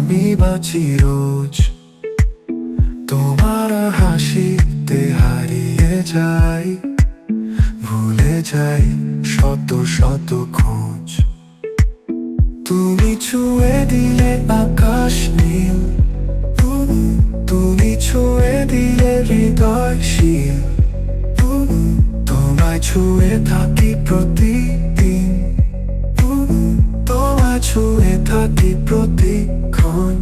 আমি বাঁচি রোজ তোমার হাসিতে হারিয়ে যাই, ভুলে যাই শত শত খোঁজ। তুমি ছুঁয়ে দিলে আকাশ নীল, তুমি ছুঁয়ে দিলে হৃদয় শীল। তোমায় ছুঁয়ে থাকি প্রতিদিন, তোমায় ছুঁয়ে থাকি প্রতিক্ষণ।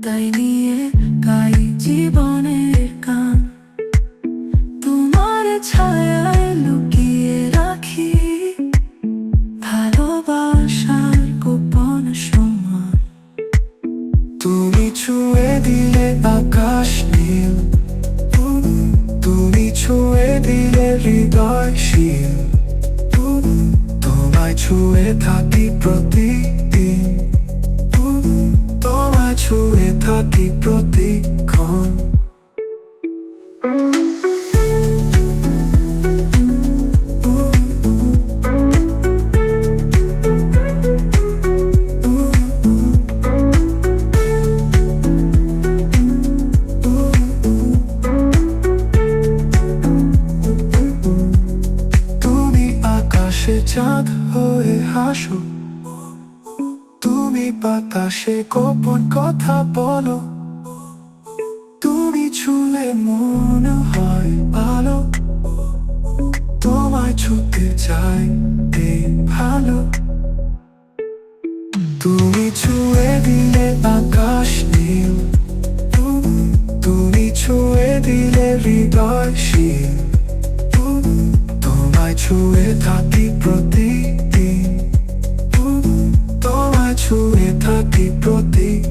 তাই নিয়ে গাই জীবনের গান, তোমার ছায়ায় লুকিয়ে রাখি ভালোবাসার গোপন সমান। তুমি ছুঁয়ে দিলে আকাশ নীল, তুমি ছুঁয়ে দিলে হৃদয় শীল। তোমায় ছুঁয়ে থাকি প্রতিদিন, তোমায় ছুঁয়ে থাকি প্রতিক্ষণ। তুমি আকাশে চাঁদ হয়ে হাসো, তুমি বাতাসে গোপন কথা বলো। তুমি ছুঁলে মনে হয় ভালো, তোমায় ছুঁতে চাই এই ভালো। তুমি ছুঁয়ে দিলে আকাশ নীল, তুমি ছুঁয়ে দিলে হৃদয় শীল। তোমায় ছুঁয়ে থাকি প্রতিদিন, তোমায় ছুঁয়ে থাকি প্রতিদিন।